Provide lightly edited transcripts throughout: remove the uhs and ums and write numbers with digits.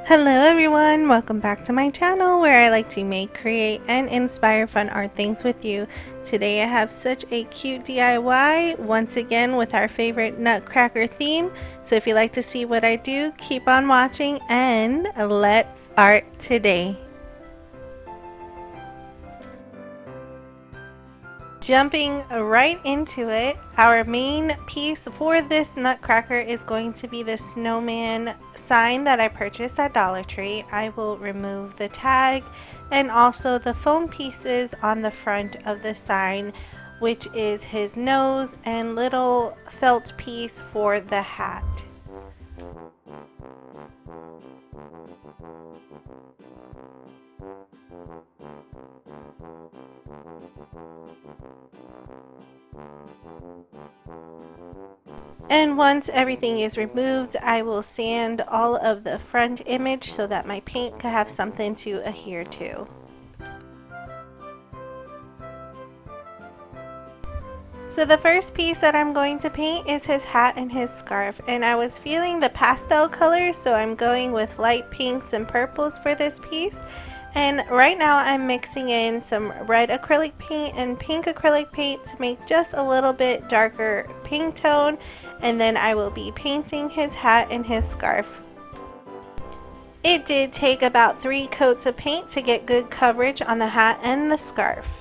Hello everyone, welcome back to my channel where I like to make, create, and inspire fun art things with you. Today I have such a cute DIY once again with our favorite Nutcracker theme. So if you like to see what I do, keep on watching and let's art today. Jumping right into it, our main piece for this Nutcracker is going to be the snowman sign that I purchased at Dollar Tree. I will remove the tag and also the foam pieces on the front of the sign, which is his nose and little felt piece for the hat. And once everything is removed, I will sand all of the front image so that my paint can have something to adhere to. So the first piece that I'm going to paint is his hat and his scarf, and I was feeling the pastel colors, so I'm going with light pinks and purples for this piece. And right now I'm mixing in some red acrylic paint and pink acrylic paint to make just a little bit darker pink tone, and then I will be painting his hat and his scarf. It did take about 3 coats of paint to get good coverage on the hat and the scarf.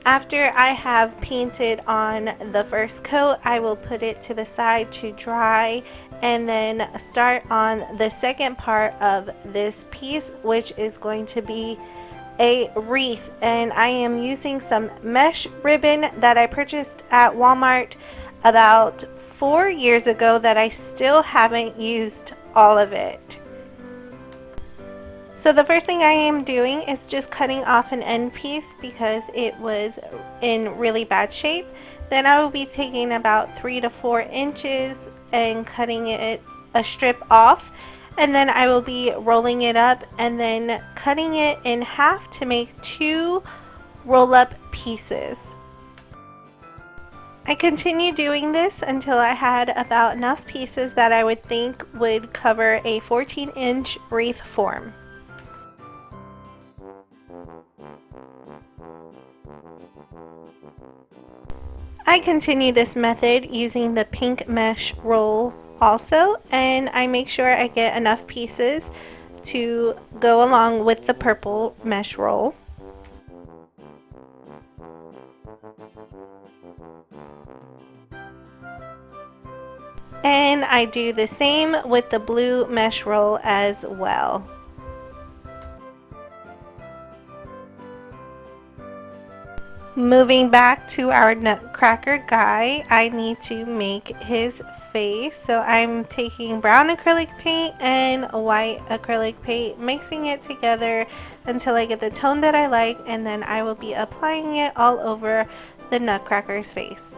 After I have painted on the first coat, I will put it to the side to dry and then start on the second part of this piece, which is going to be a wreath. And I am using some mesh ribbon that I purchased at Walmart about 4 years ago that I still haven't used all of it. So the first thing I am doing is just cutting off an end piece because it was in really bad shape. Then I will be taking about 3 to 4 inches and cutting it a strip off, and then I will be rolling it up and then cutting it in half to make 2 roll-up pieces. I continued doing this until I had about enough pieces that I would think would cover a 14-inch wreath form. I continue this method using the pink mesh roll also, and I make sure I get enough pieces to go along with the purple mesh roll. And I do the same with the blue mesh roll as well. Moving back to our Nutcracker guy, I need to make his face. So I'm taking brown acrylic paint and white acrylic paint, mixing it together until I get the tone that I like, and then I will be applying it all over the Nutcracker's face.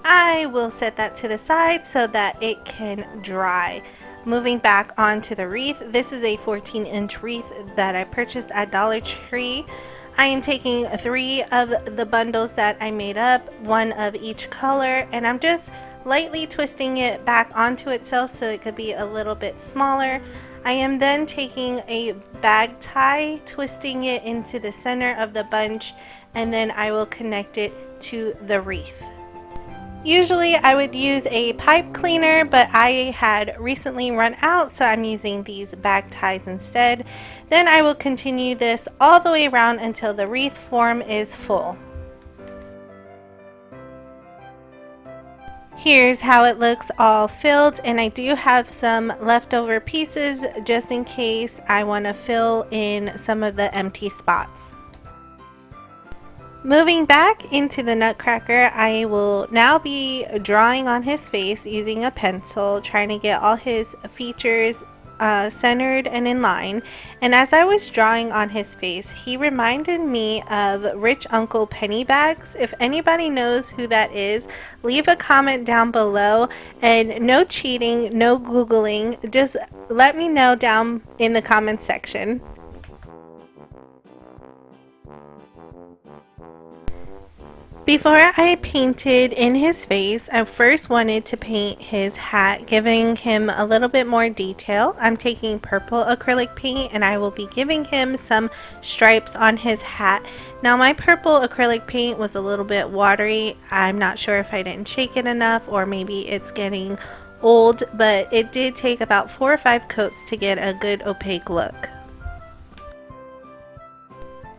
I will set that to the side so that it can dry. Moving back onto the wreath, this is a 14-inch wreath that I purchased at Dollar Tree. I am taking 3 of the bundles that I made up, 1 of each color, and I'm just lightly twisting it back onto itself so it could be a little bit smaller. I am then taking a bag tie, twisting it into the center of the bunch, and then I will connect it to the wreath. Usually I would use a pipe cleaner, but I had recently run out, so I'm using these bag ties instead. Then I will continue this all the way around until the wreath form is full. Here's how it looks all filled, and I do have some leftover pieces just in case I want to fill in some of the empty spots. Moving back into the Nutcracker, I will now be drawing on his face using a pencil, trying to get all his features centered and in line. And as I was drawing on his face, he reminded me of Rich Uncle Pennybags. If anybody knows who that is, leave a comment down below, and no cheating, no Googling, just let me know down in the comments section. Before I painted in his face, I first wanted to paint his hat, giving him a little bit more detail. I'm taking purple acrylic paint and I will be giving him some stripes on his hat. Now my purple acrylic paint was a little bit watery. I'm not sure if I didn't shake it enough or maybe it's getting old, but it did take about 4 or 5 coats to get a good opaque look.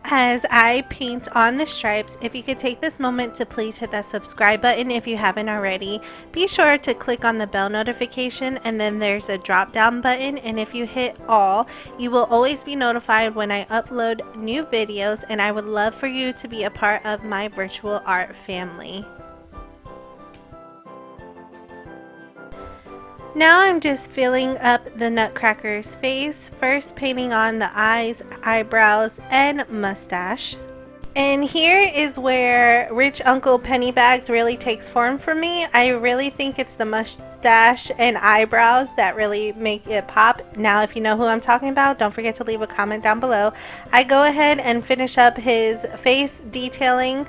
As I paint on the stripes, if you could take this moment to please hit that subscribe button if you haven't already. Be sure to click on the bell notification, and then there's a drop down button, and if you hit all, you will always be notified when I upload new videos, and I would love for you to be a part of my virtual art family. Now I'm just filling up the Nutcracker's face, first painting on the eyes, eyebrows, and mustache. And here is where Rich Uncle Pennybags really takes form for me. I really think it's the mustache and eyebrows that really make it pop. Now if you know who I'm talking about, don't forget to leave a comment down below. I go ahead and finish up his face detailing.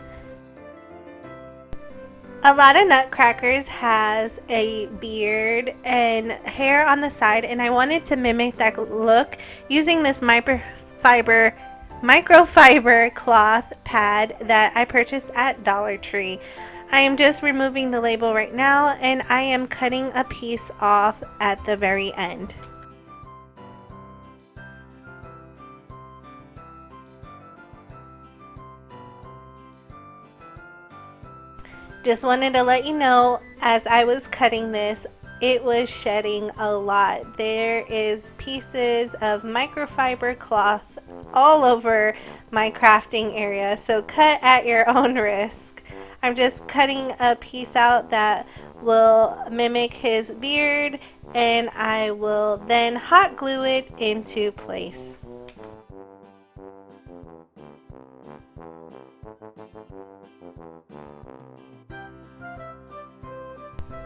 A lot of Nutcrackers has a beard and hair on the side, and I wanted to mimic that look using this microfiber cloth pad that I purchased at Dollar Tree. I am just removing the label right now, and I am cutting a piece off at the very end. Just wanted to let you know, as I was cutting this, it was shedding a lot. There is pieces of microfiber cloth all over my crafting area, so cut at your own risk. I'm just cutting a piece out that will mimic his beard, and I will then hot glue it into place.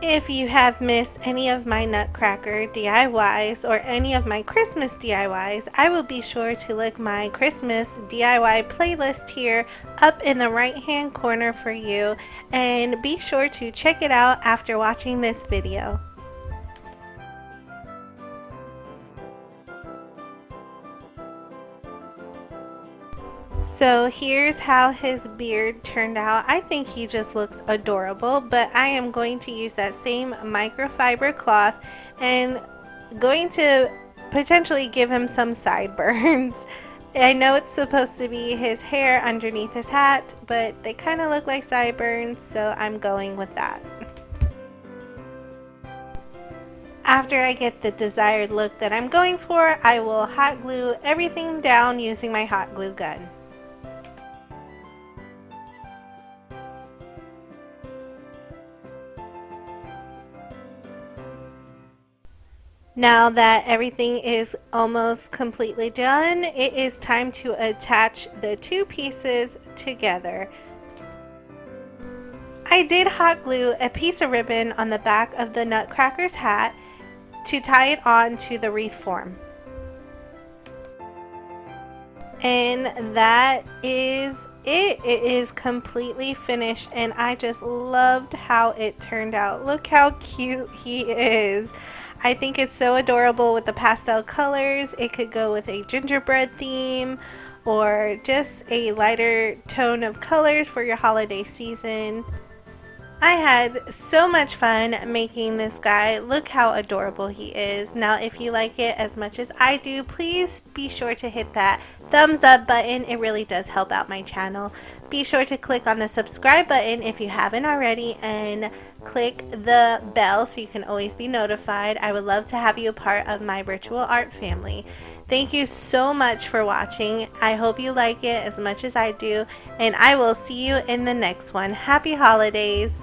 If you have missed any of my Nutcracker DIYs or any of my Christmas DIYs, I will be sure to link my Christmas DIY playlist here up in the right hand corner for you, and be sure to check it out after watching this video. So here's how his beard turned out. I think he just looks adorable, but I am going to use that same microfiber cloth and going to potentially give him some sideburns. I know it's supposed to be his hair underneath his hat, but they kind of look like sideburns, so I'm going with that. After I get the desired look that I'm going for, I will hot glue everything down using my hot glue gun. Now that everything is almost completely done, it is time to attach the two pieces together. I did hot glue a piece of ribbon on the back of the Nutcracker's hat to tie it on to the wreath form. And that is it. It is completely finished, and I just loved how it turned out. Look how cute he is. I think it's so adorable with the pastel colors. It could go with a gingerbread theme or just a lighter tone of colors for your holiday season. I had so much fun making this guy. Look how adorable he is. Now, if you like it as much as I do, please be sure to hit that thumbs up button. It really does help out my channel. Be sure to click on the subscribe button if you haven't already, and click the bell so you can always be notified. I would love to have you a part of my virtual art family. Thank you so much for watching. I hope you like it as much as I do, and I will see you in the next one. Happy holidays!